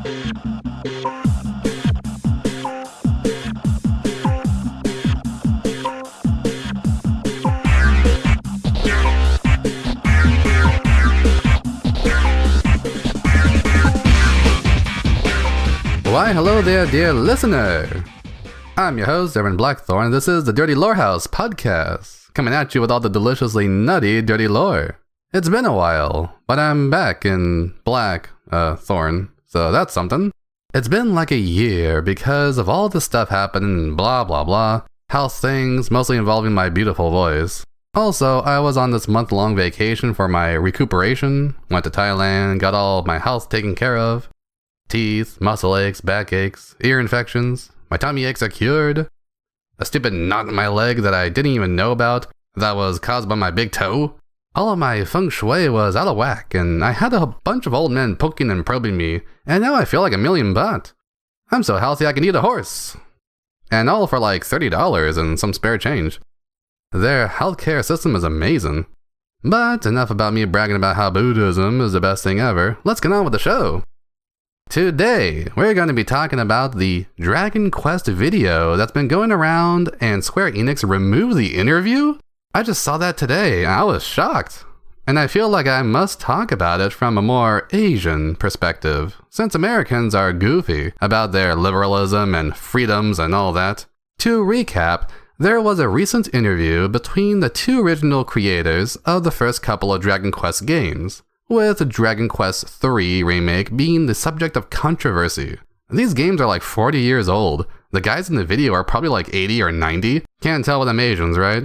Why, hello there, dear listener! I'm your host, Evan Blackthorn, and this is the Dirty Lore House podcast, coming at you with all the deliciously nutty dirty lore. It's been a while, but I'm back in Thorn, so that's something. It's been like a year because of all the stuff happening, blah blah blah, house things, mostly involving my beautiful voice. Also, I was on this month-long vacation for my recuperation, went to Thailand, got all my health taken care of. Teeth, muscle aches, back aches, ear infections, my tummy aches are cured. A stupid knot in my leg that I didn't even know about that was caused by my big toe. All of my feng shui was out of whack, and I had a bunch of old men poking and probing me, and now I feel like $1,000,000 baht. I'm so healthy I can eat a horse. And all for like $30 and some spare change. Their healthcare system is amazing. But enough about me bragging about how Buddhism is the best thing ever. Let's get on with the show. Today, we're going to be talking about the Dragon Quest video that's been going around and Square Enix removed the interview? I just saw that today and I was shocked. And I feel like I must talk about it from a more Asian perspective, since Americans are goofy about their liberalism and freedoms and all that. To recap, there was a recent interview between the two original creators of the first couple of Dragon Quest games, with Dragon Quest III Remake being the subject of controversy. These games are like 40 years old. The guys in the video are probably like 80 or 90. Can't tell with them Asians, right?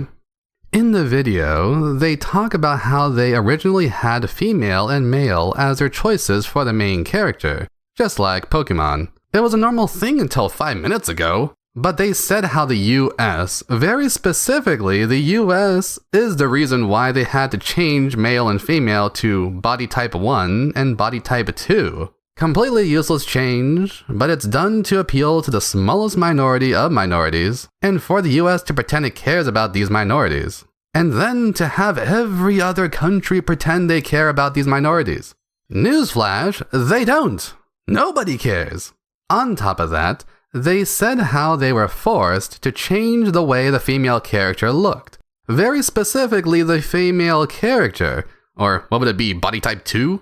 In the video, they talk about how they originally had female and male as their choices for the main character, just like Pokemon. It was a normal thing until 5 minutes ago. But they said how the US, very specifically the US, is the reason why they had to change male and female to body type 1 and body type 2. Completely useless change, but it's done to appeal to the smallest minority of minorities, and for the US to pretend it cares about these minorities. And then to have every other country pretend they care about these minorities. Newsflash, they don't. Nobody cares. On top of that, they said how they were forced to change the way the female character looked. Very specifically the female character, or what would it be, body type 2?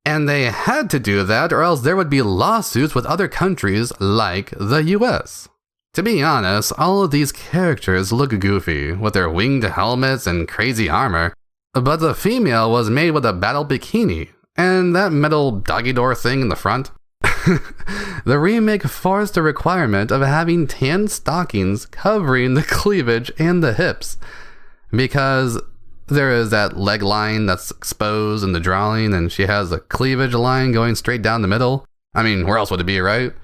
And they had to do that or else there would be lawsuits with other countries like the US. To be honest, all of these characters look goofy with their winged helmets and crazy armor, but the female was made with a battle bikini and that metal doggy door thing in the front. The remake forced a requirement of having tan stockings covering the cleavage and the hips, because there is that leg line that's exposed in the drawing and she has a cleavage line going straight down the middle. I mean, where else would it be, right?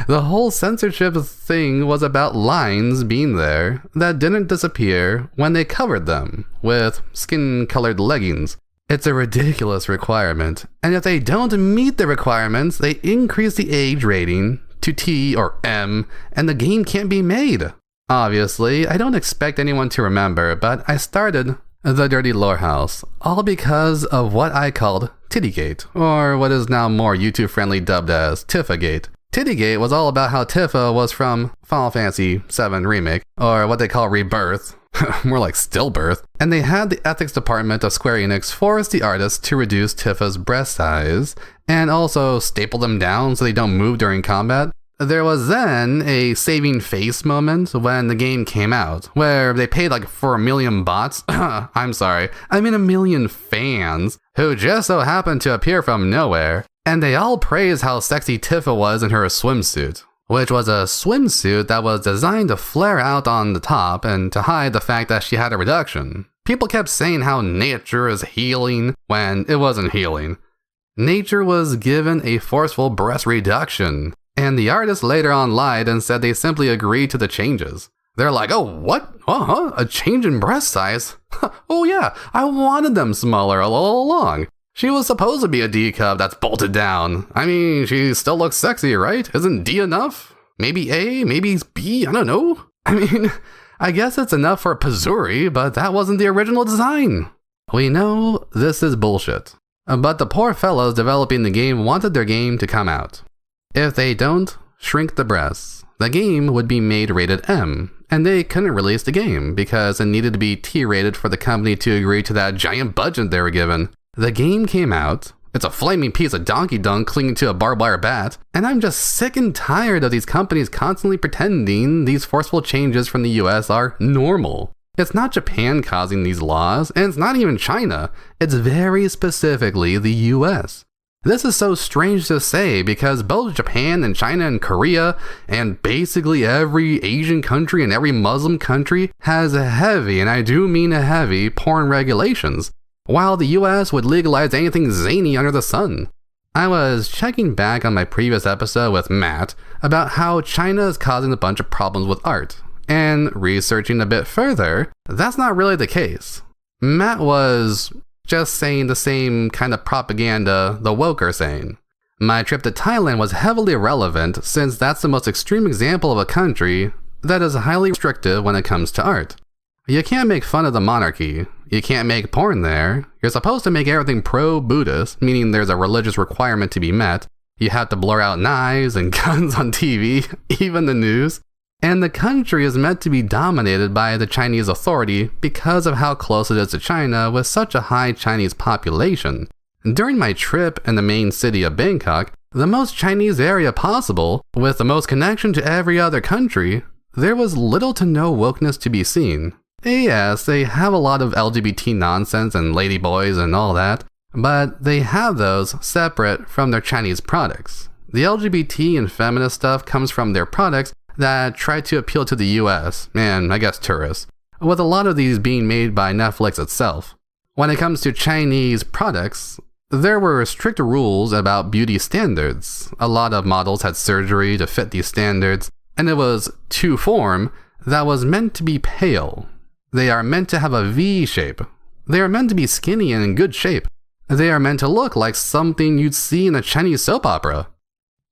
The whole censorship thing was about lines being there that didn't disappear when they covered them with skin-colored leggings. It's a ridiculous requirement, and if they don't meet the requirements, they increase the age rating to T or M, and the game can't be made. Obviously, I don't expect anyone to remember, but I started the Dirty Lore House, all because of what I called Tittygate, or what is now more YouTube-friendly dubbed as Tiffagate. Tittygate was all about how Tifa was from Final Fantasy VII Remake, or what they call Rebirth, more like stillbirth, and they had the ethics department of Square Enix force the artists to reduce Tifa's breast size, and also staple them down so they don't move during combat. There was then a saving face moment when the game came out, where they paid like for 1 million bots, I'm sorry, I mean 1 million fans, who just so happened to appear from nowhere, and they all praised how sexy Tifa was in her swimsuit. Which was a swimsuit that was designed to flare out on the top and to hide the fact that she had a reduction. People kept saying how nature is healing when it wasn't healing. Nature was given a forceful breast reduction, and the artist later on lied and said they simply agreed to the changes. They're like, oh, what? A change in breast size? Oh yeah, I wanted them smaller all along. She was supposed to be a D cup that's bolted down. I mean, she still looks sexy, right? Isn't D enough? Maybe A, maybe B, I don't know. I mean, I guess it's enough for Pazuri, but that wasn't the original design. We know this is bullshit. But the poor fellows developing the game wanted their game to come out. If they don't shrink the breasts, the game would be made rated M, and they couldn't release the game because it needed to be T-rated for the company to agree to that giant budget they were given. The game came out. It's a flaming piece of donkey dung clinging to a barbed wire bat, and I'm just sick and tired of these companies constantly pretending these forceful changes from the US are normal. It's not Japan causing these laws, and it's not even China. It's very specifically the US. This is so strange to say because both Japan and China and Korea and basically every Asian country and every Muslim country has a heavy, and I do mean a heavy, porn regulations, while the US would legalize anything zany under the sun. I was checking back on my previous episode with Matt about how China is causing a bunch of problems with art. And researching a bit further, that's not really the case. Matt was just saying the same kind of propaganda the woke are saying. My trip to Thailand was heavily relevant since that's the most extreme example of a country that is highly restrictive when it comes to art. You can't make fun of the monarchy. You can't make porn there. You're supposed to make everything pro-Buddhist, meaning there's a religious requirement to be met. You have to blur out knives and guns on TV, even the news. And the country is meant to be dominated by the Chinese authority because of how close it is to China with such a high Chinese population. During my trip in the main city of Bangkok, the most Chinese area possible, with the most connection to every other country, there was little to no wokeness to be seen. Yes, they have a lot of LGBT nonsense and ladyboys and all that, but they have those separate from their Chinese products. The LGBT and feminist stuff comes from their products that try to appeal to the US, and I guess tourists, with a lot of these being made by Netflix itself. When it comes to Chinese products, there were strict rules about beauty standards. A lot of models had surgery to fit these standards, and it was to form that was meant to be pale. They are meant to have a V shape. They are meant to be skinny and in good shape. They are meant to look like something you'd see in a Chinese soap opera.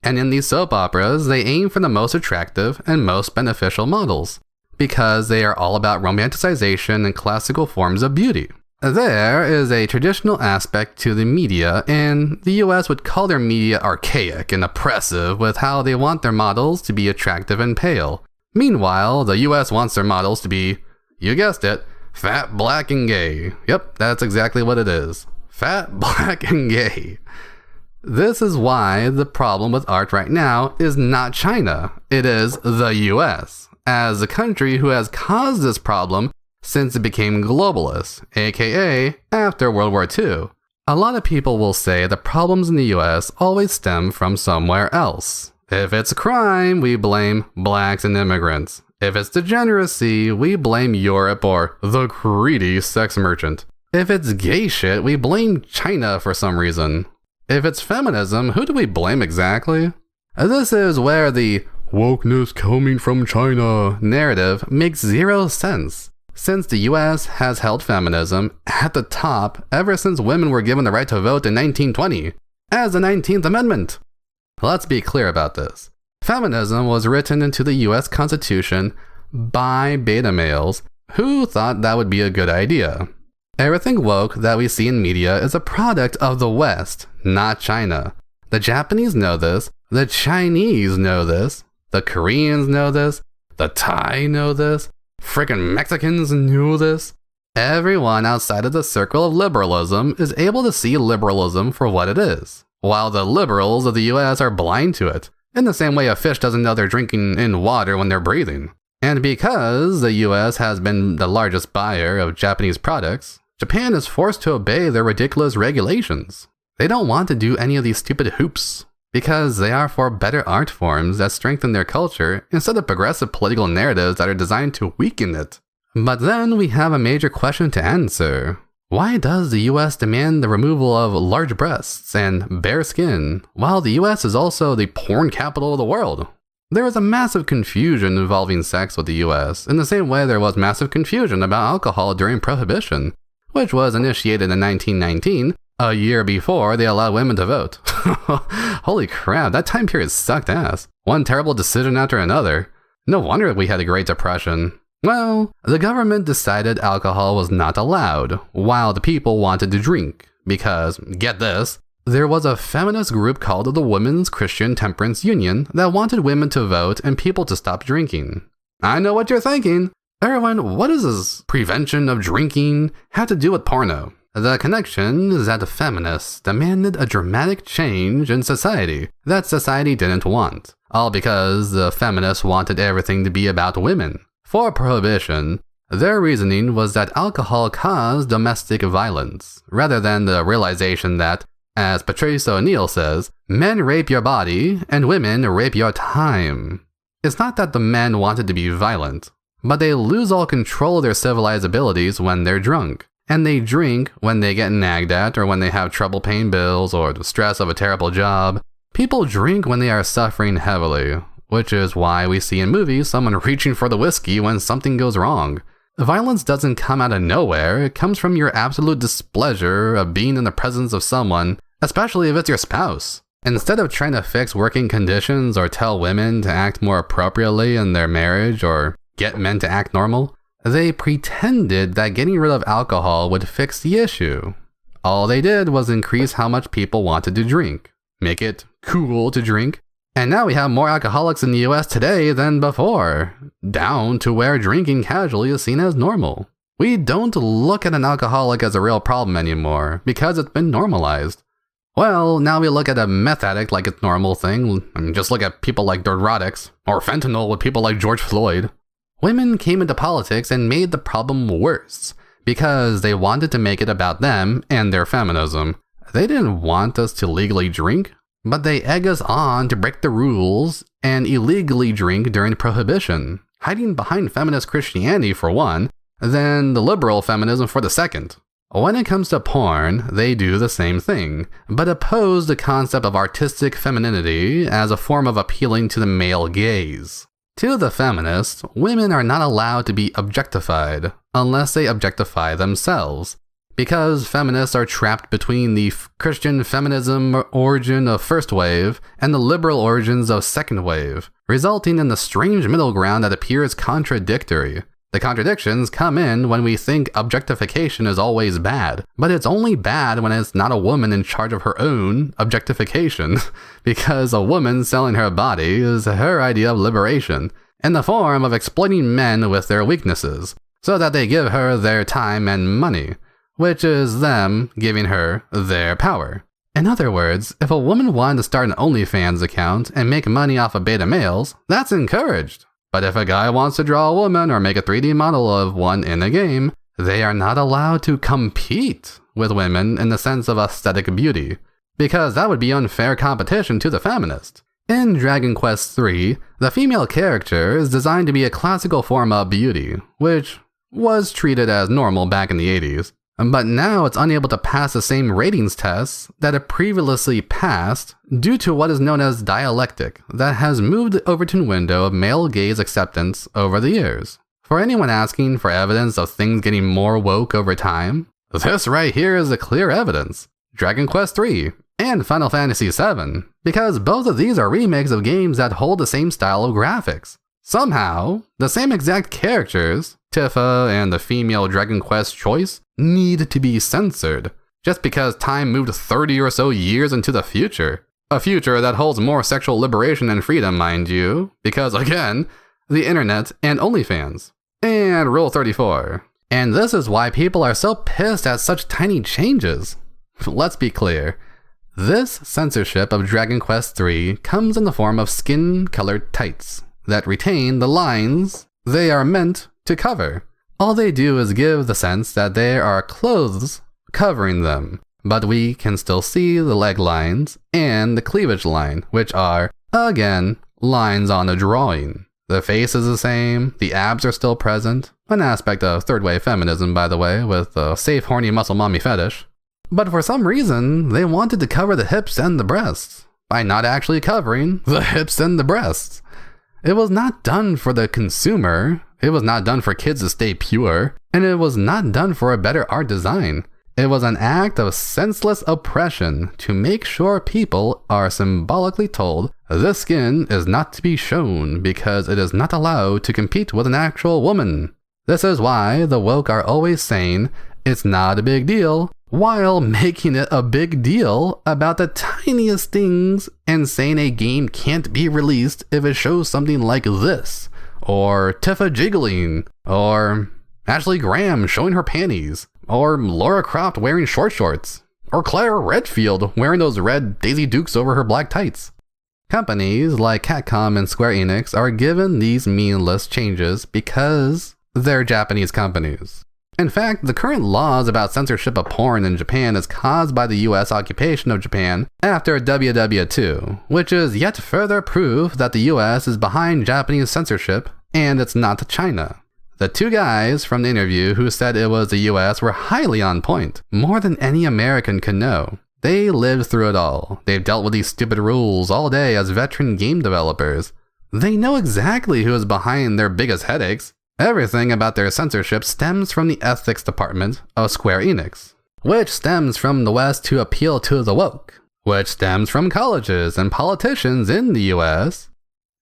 And in these soap operas, they aim for the most attractive and most beneficial models, because they are all about romanticization and classical forms of beauty. There is a traditional aspect to the media, and the US would call their media archaic and oppressive with how they want their models to be attractive and pale. Meanwhile, the US wants their models to be, you guessed it, fat, black, and gay. Yep, that's exactly what it is. Fat, black, and gay. This is why the problem with art right now is not China, it is the US, as a country who has caused this problem since it became globalist, aka after World War II. A lot of people will say the problems in the US always stem from somewhere else. If it's crime, we blame blacks and immigrants. If it's degeneracy, we blame Europe or the greedy sex merchant. If it's gay shit, we blame China for some reason. If it's feminism, who do we blame exactly? This is where the wokeness coming from China narrative makes zero sense, since the US has held feminism at the top ever since women were given the right to vote in 1920, as the 19th Amendment. Let's be clear about this. Feminism was written into the US Constitution by beta males who thought that would be a good idea. Everything woke that we see in media is a product of the West, not China. The Japanese know this, the Chinese know this, the Koreans know this, the Thai know this, frickin' Mexicans knew this. Everyone outside of the circle of liberalism is able to see liberalism for what it is, while the liberals of the US are blind to it, in the same way a fish doesn't know they're drinking in water when they're breathing. And because the US has been the largest buyer of Japanese products, Japan is forced to obey their ridiculous regulations. They don't want to do any of these stupid hoops, because they are for better art forms that strengthen their culture instead of progressive political narratives that are designed to weaken it. But then we have a major question to answer. Why does the US demand the removal of large breasts and bare skin, while the US is also the porn capital of the world? There is a massive confusion involving sex with the US, in the same way there was massive confusion about alcohol during Prohibition, which was initiated in 1919, a year before they allowed women to vote. Holy crap, that time period sucked ass. One terrible decision after another. No wonder we had a Great Depression. Well, the government decided alcohol was not allowed, while the people wanted to drink, because, get this, there was a feminist group called the Women's Christian Temperance Union that wanted women to vote and people to stop drinking. I know what you're thinking. Erwin, what does this prevention of drinking have to do with porno? The connection is that the feminists demanded a dramatic change in society that society didn't want, all because the feminists wanted everything to be about women. For prohibition, their reasoning was that alcohol caused domestic violence, rather than the realization that, as Patrice O'Neill says, men rape your body and women rape your time. It's not that the men wanted to be violent, but they lose all control of their civilized abilities when they're drunk. And they drink when they get nagged at or when they have trouble paying bills or the stress of a terrible job. People drink when they are suffering heavily, which is why we see in movies someone reaching for the whiskey when something goes wrong. Violence doesn't come out of nowhere, it comes from your absolute displeasure of being in the presence of someone, especially if it's your spouse. Instead of trying to fix working conditions or tell women to act more appropriately in their marriage or get men to act normal, they pretended that getting rid of alcohol would fix the issue. All they did was increase how much people wanted to drink, make it cool to drink, and now we have more alcoholics in the US today than before, down to where drinking casually is seen as normal. We don't look at an alcoholic as a real problem anymore because it's been normalized. Well, now we look at a meth addict like it's a normal thing, and just look at people like neurotics, or fentanyl with people like George Floyd. Women came into politics and made the problem worse, because they wanted to make it about them and their feminism. They didn't want us to legally drink, but they egg us on to break the rules and illegally drink during Prohibition, hiding behind feminist Christianity for one, then the liberal feminism for the second. When it comes to porn, they do the same thing, but oppose the concept of artistic femininity as a form of appealing to the male gaze. To the feminists, women are not allowed to be objectified unless they objectify themselves, because feminists are trapped between the Christian feminism origin of first wave and the liberal origins of second wave, resulting in the strange middle ground that appears contradictory. The contradictions come in when we think objectification is always bad, but it's only bad when it's not a woman in charge of her own objectification, because a woman selling her body is her idea of liberation, in the form of exploiting men with their weaknesses, so that they give her their time and money, which is them giving her their power. In other words, if a woman wanted to start an OnlyFans account and make money off of beta males, that's encouraged. But if a guy wants to draw a woman or make a 3D model of one in a game, they are not allowed to compete with women in the sense of aesthetic beauty, because that would be unfair competition to the feminist. In Dragon Quest III, the female character is designed to be a classical form of beauty, which was treated as normal back in the 80s. But now it's unable to pass the same ratings tests that it previously passed due to what is known as dialectic that has moved the Overton window of male gaze acceptance over the years. For anyone asking for evidence of things getting more woke over time, this right here is the clear evidence. Dragon Quest III and Final Fantasy VII, because both of these are remakes of games that hold the same style of graphics. Somehow, the same exact characters, Tifa and the female Dragon Quest choice, need to be censored, just because time moved 30 or so years into the future. A future that holds more sexual liberation and freedom, mind you, because again, the internet and OnlyFans. And Rule 34. And this is why people are so pissed at such tiny changes. Let's be clear. This censorship of Dragon Quest III comes in the form of skin-colored tights that retain the lines they are meant to cover. All they do is give the sense that there are clothes covering them, but we can still see the leg lines and the cleavage line, which are, again, lines on a drawing. The face is the same, the abs are still present, an aspect of third-wave feminism, by the way, with a safe horny muscle mommy fetish. But for some reason, they wanted to cover the hips and the breasts, by not actually covering the hips and the breasts. It was not done for the consumer, it was not done for kids to stay pure, and it was not done for a better art design. It was an act of senseless oppression to make sure people are symbolically told this skin is not to be shown because it is not allowed to compete with an actual woman. This is why the woke are always saying, it's not a big deal, while making it a big deal about the tiniest things and saying a game can't be released if it shows something like this, or Tifa jiggling, or Ashley Graham showing her panties, or Laura Croft wearing short shorts, or Claire Redfield wearing those red Daisy Dukes over her black tights. Companies like Capcom and Square Enix are given these meaningless changes because they're Japanese companies. In fact, the current laws about censorship of porn in Japan is caused by the US occupation of Japan after WW2, which is yet further proof that the US is behind Japanese censorship and it's not China. The two guys from the interview who said it was the US were highly on point, more than any American could know. They lived through it all. They've dealt with these stupid rules all day as veteran game developers. They know exactly who is behind their biggest headaches. Everything about their censorship stems from the ethics department of Square Enix, which stems from the West to appeal to the woke, which stems from colleges and politicians in the US,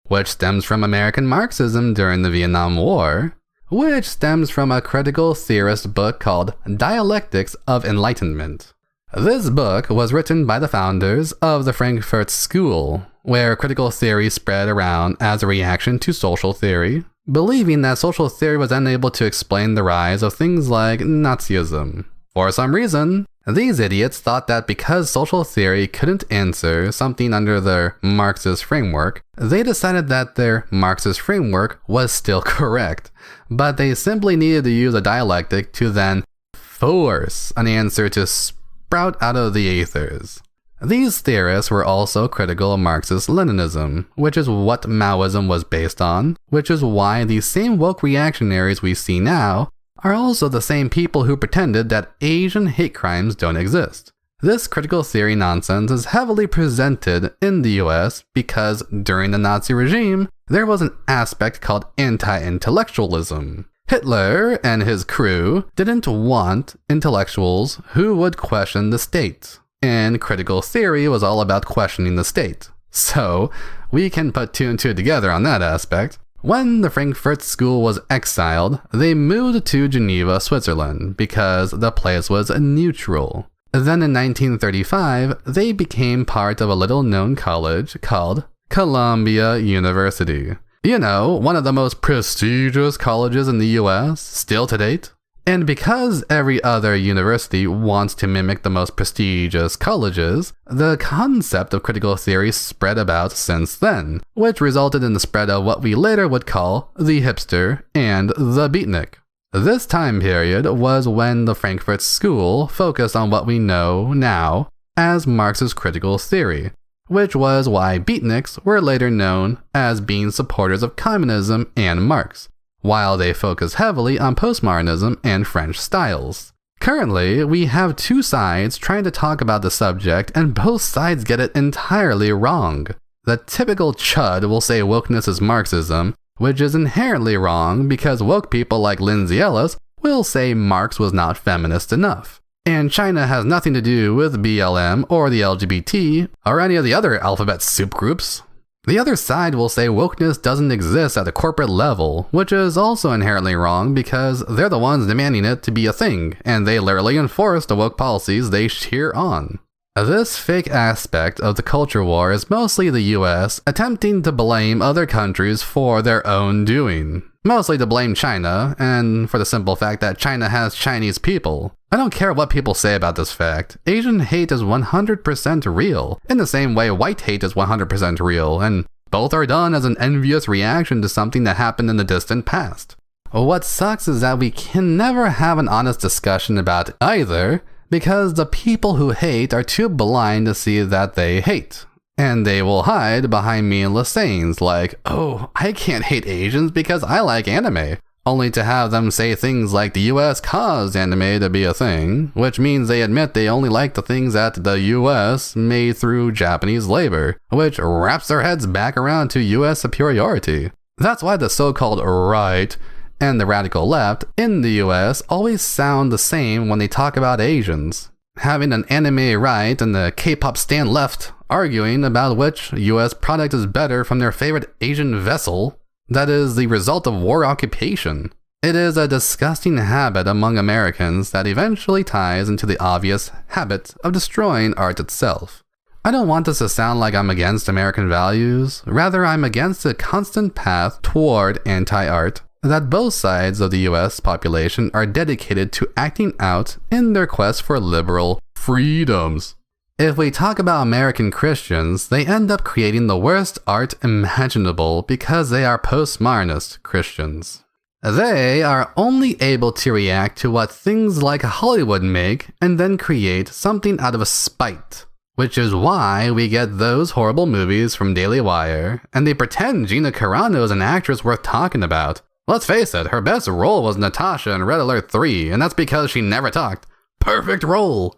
which stems from American Marxism during the Vietnam War, which stems from a critical theorist book called Dialectics of Enlightenment. This book was written by the founders of the Frankfurt School, where critical theory spread around as a reaction to social theory, believing that social theory was unable to explain the rise of things like Nazism. For some reason, these idiots thought that because social theory couldn't answer something under their Marxist framework, they decided that their Marxist framework was still correct, but they simply needed to use a dialectic to then force an answer to sprout out of the aethers. These theorists were also critical of Marxist-Leninism, which is what Maoism was based on, which is why these same woke reactionaries we see now are also the same people who pretended that Asian hate crimes don't exist. This critical theory nonsense is heavily presented in the US because during the Nazi regime, there was an aspect called anti-intellectualism. Hitler and his crew didn't want intellectuals who would question the state. And critical theory was all about questioning the state. So, we can put two and two together on that aspect. When the Frankfurt School was exiled, they moved to Geneva, Switzerland, because the place was neutral. Then in 1935, they became part of a little-known college called Columbia University. You know, one of the most prestigious colleges in the US, still to date. And because every other university wants to mimic the most prestigious colleges, the concept of critical theory spread about since then, which resulted in the spread of what we later would call the hipster and the beatnik. This time period was when the Frankfurt School focused on what we know now as Marxist critical theory, which was why beatniks were later known as being supporters of communism and Marx, while they focus heavily on postmodernism and French styles. Currently, we have two sides trying to talk about the subject, and both sides get it entirely wrong. The typical chud will say wokeness is Marxism, which is inherently wrong because woke people like Lindsay Ellis will say Marx was not feminist enough. And China has nothing to do with BLM or the LGBT or any of the other alphabet soup groups. The other side will say wokeness doesn't exist at a corporate level, which is also inherently wrong because they're the ones demanding it to be a thing, and they literally enforce the woke policies they cheer on. This fake aspect of the culture war is mostly the US attempting to blame other countries for their own doing. Mostly to blame China, and for the simple fact that China has Chinese people. I don't care what people say about this fact. Asian hate is 100% real, in the same way white hate is 100% real, and both are done as an envious reaction to something that happened in the distant past. What sucks is that we can never have an honest discussion about either, because the people who hate are too blind to see that they hate. And they will hide behind meaningless sayings like, oh, I can't hate Asians because I like anime. Only to have them say things like the US caused anime to be a thing, which means they admit they only like the things that the US made through Japanese labor, which wraps their heads back around to US superiority. That's why the so-called right and the radical left in the US always sound the same when they talk about Asians. Having an anime right and the K-pop stan left arguing about which US product is better from their favorite Asian vessel that is the result of war occupation. It is a disgusting habit among Americans that eventually ties into the obvious habit of destroying art itself. I don't want this to sound like I'm against American values, rather I'm against the constant path toward anti-art that both sides of the US population are dedicated to acting out in their quest for liberal freedoms. If we talk about American Christians, they end up creating the worst art imaginable because they are postmodernist Christians. They are only able to react to what things like Hollywood make and then create something out of a spite. Which is why we get those horrible movies from Daily Wire, and they pretend Gina Carano is an actress worth talking about. Let's face it, her best role was Natasha in Red Alert 3, and that's because she never talked. Perfect role!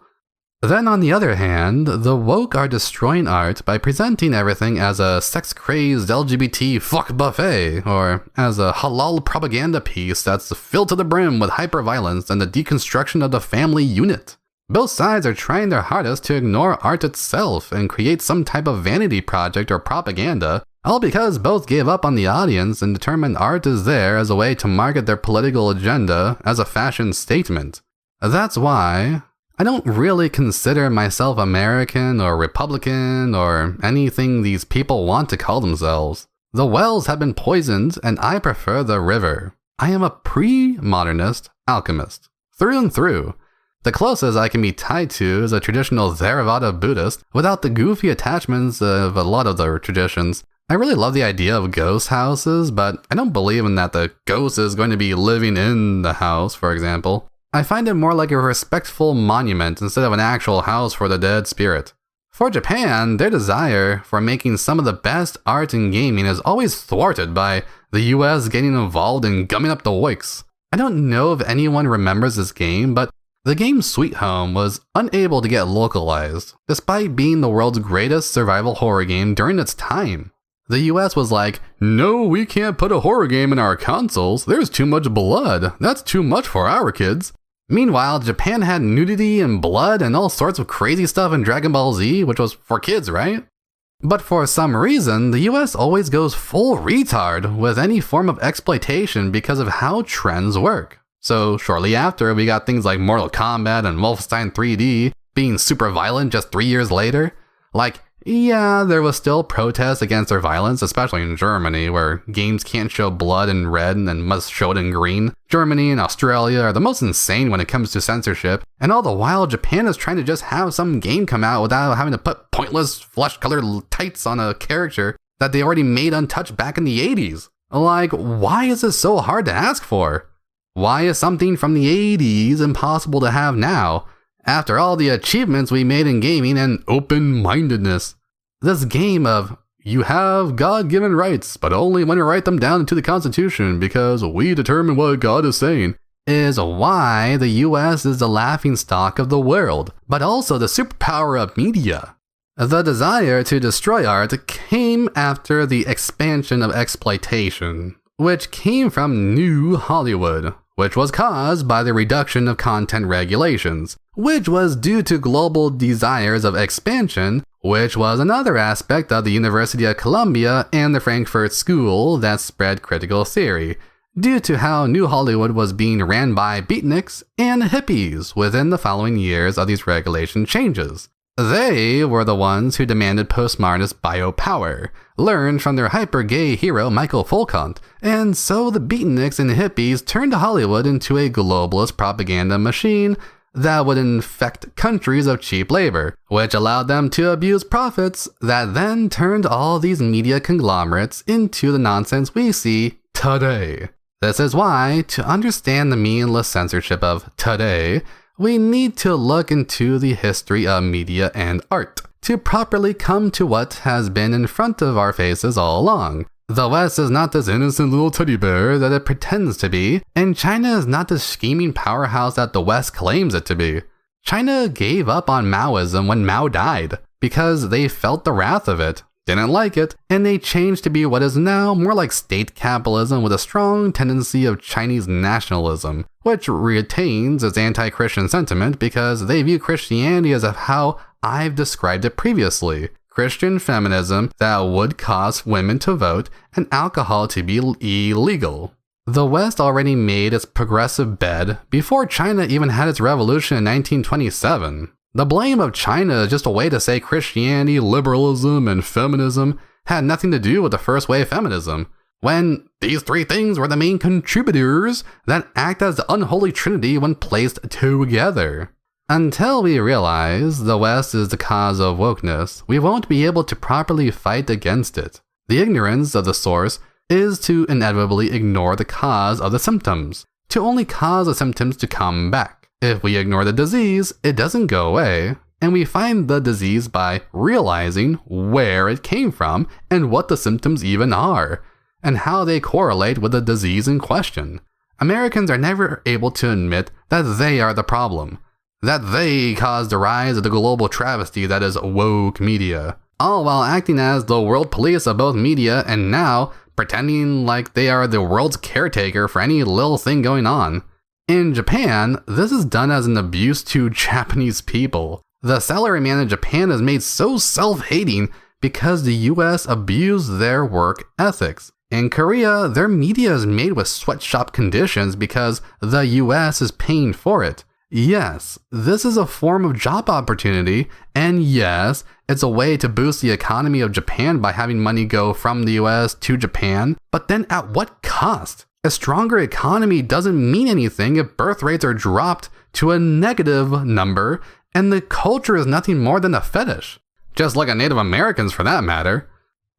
Then on the other hand, the woke are destroying art by presenting everything as a sex-crazed LGBT fuck buffet, or as a halal propaganda piece that's filled to the brim with hyperviolence and the deconstruction of the family unit. Both sides are trying their hardest to ignore art itself and create some type of vanity project or propaganda, all because both gave up on the audience and determined art is there as a way to market their political agenda as a fashion statement. That's why I don't really consider myself American or Republican or anything these people want to call themselves. The wells have been poisoned and I prefer the river. I am a pre-modernist alchemist, through and through. The closest I can be tied to is a traditional Theravada Buddhist without the goofy attachments of a lot of the traditions. I really love the idea of ghost houses, but I don't believe in that the ghost is going to be living in the house, for example. I find it more like a respectful monument instead of an actual house for the dead spirit. For Japan, their desire for making some of the best art in gaming is always thwarted by the US getting involved in gumming up the works. I don't know if anyone remembers this game, but the game Sweet Home was unable to get localized, despite being the world's greatest survival horror game during its time. The US was like, no, we can't put a horror game in our consoles, there's too much blood, that's too much for our kids. Meanwhile, Japan had nudity and blood and all sorts of crazy stuff in Dragon Ball Z, which was for kids, right? But for some reason, the US always goes full retard with any form of exploitation because of how trends work. So shortly after, we got things like Mortal Kombat and Wolfenstein 3D being super violent just 3 years later. Like, yeah, there was still protests against their violence, especially in Germany, where games can't show blood in red and must show it in green. Germany and Australia are the most insane when it comes to censorship, and all the while Japan is trying to just have some game come out without having to put pointless flesh-colored tights on a character that they already made untouched back in the 80s. Like, why is this so hard to ask for? Why is something from the 80s impossible to have now, after all the achievements we made in gaming and open-mindedness? This game of, you have God-given rights, but only when you write them down into the Constitution because we determine what God is saying, is why the US is the laughingstock of the world, but also the superpower of media. The desire to destroy art came after the expansion of exploitation, which came from New Hollywood, which was caused by the reduction of content regulations, which was due to global desires of expansion, which was another aspect of the University of Columbia and the Frankfurt School that spread critical theory, due to how New Hollywood was being ran by beatniks and hippies within the following years of these regulation changes. They were the ones who demanded postmodernist biopower, learned from their hyper-gay hero Michael Foucault, and so the beatniks and hippies turned Hollywood into a globalist propaganda machine that would infect countries of cheap labor, which allowed them to abuse profits that then turned all these media conglomerates into the nonsense we see today. This is why, to understand the meaningless censorship of today, we need to look into the history of media and art to properly come to what has been in front of our faces all along. The West is not this innocent little teddy bear that it pretends to be, and China is not this scheming powerhouse that the West claims it to be. China gave up on Maoism when Mao died, because they felt the wrath of it, didn't like it, and they changed to be what is now more like state capitalism with a strong tendency of Chinese nationalism, which retains its anti-Christian sentiment because they view Christianity as how I've described it previously. Christian feminism that would cause women to vote and alcohol to be illegal. The West already made its progressive bed before China even had its revolution in 1927. The blame of China is just a way to say Christianity, liberalism, and feminism had nothing to do with the first wave feminism, when these three things were the main contributors that act as the unholy trinity when placed together. Until we realize the West is the cause of wokeness, we won't be able to properly fight against it. The ignorance of the source is to inevitably ignore the cause of the symptoms, to only cause the symptoms to come back. If we ignore the disease, it doesn't go away, and we find the disease by realizing where it came from and what the symptoms even are, and how they correlate with the disease in question. Americans are never able to admit that they are the problem, that they caused the rise of the global travesty that is woke media, all while acting as the world police of both media and now pretending like they are the world's caretaker for any little thing going on. In Japan, this is done as an abuse to Japanese people. The salaryman in Japan is made so self-hating because the US abused their work ethics. In Korea, their media is made with sweatshop conditions because the US is paying for it. Yes, this is a form of job opportunity, and yes, it's a way to boost the economy of Japan by having money go from the US to Japan, but then at what cost? A stronger economy doesn't mean anything if birth rates are dropped to a negative number, and the culture is nothing more than a fetish. Just like a Native Americans for that matter.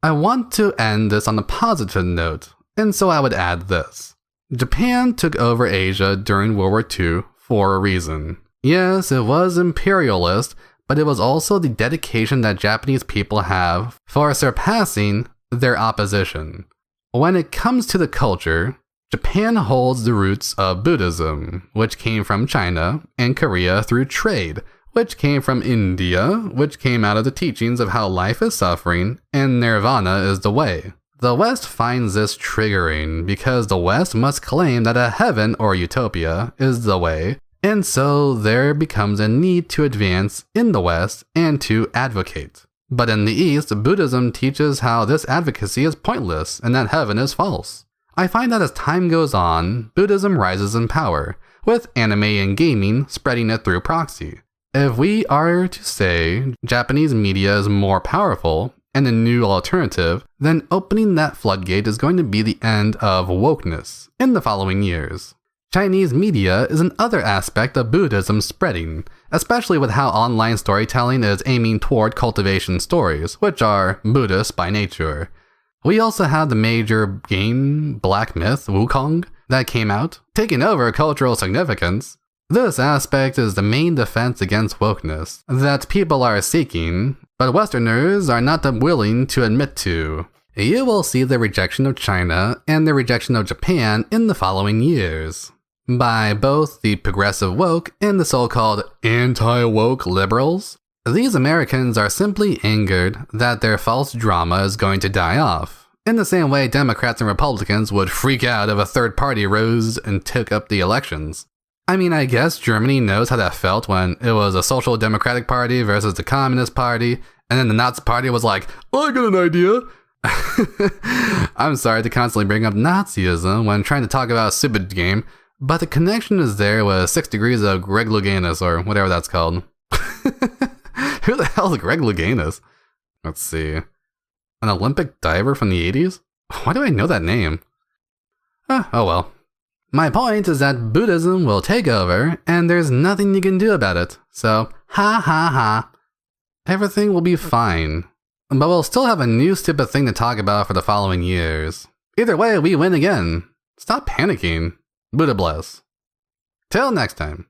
I want to end this on a positive note, and so I would add this. Japan took over Asia during World War II for a reason. Yes, it was imperialist, but it was also the dedication that Japanese people have for surpassing their opposition. When it comes to the culture, Japan holds the roots of Buddhism, which came from China, and Korea through trade, which came from India, which came out of the teachings of how life is suffering, and nirvana is the way. The West finds this triggering because the West must claim that a heaven or utopia is the way, and so there becomes a need to advance in the West and to advocate. But in the East, Buddhism teaches how this advocacy is pointless and that heaven is false. I find that as time goes on, Buddhism rises in power, with anime and gaming spreading it through proxy. If we are to say Japanese media is more powerful and a new alternative, then opening that floodgate is going to be the end of wokeness in the following years. Chinese media is another aspect of Buddhism spreading, especially with how online storytelling is aiming toward cultivation stories, which are Buddhist by nature. We also have the major game Black Myth Wukong that came out, taking over cultural significance. This aspect is the main defense against wokeness that people are seeking, but Westerners are not willing to admit to. You will see the rejection of China and the rejection of Japan in the following years, by both the progressive woke and the so-called anti-woke liberals. These Americans are simply angered that their false drama is going to die off, in the same way Democrats and Republicans would freak out if a third party rose and took up the elections. I mean, I guess Germany knows how that felt when it was a social democratic party versus the communist party, and then the Nazi party was like, I got an idea. I'm sorry to constantly bring up Nazism when trying to talk about a stupid game, but the connection is there with 6 degrees of Greg Louganis, or whatever that's called. Who the hell is Greg Louganis? Let's see. An Olympic diver from the 80s? Why do I know that name? Oh well. My point is that Buddhism will take over, and there's nothing you can do about it. So, ha ha ha. Everything will be fine. But we'll still have a new stupid thing to talk about for the following years. Either way, we win again. Stop panicking. Buddha bless. Till next time.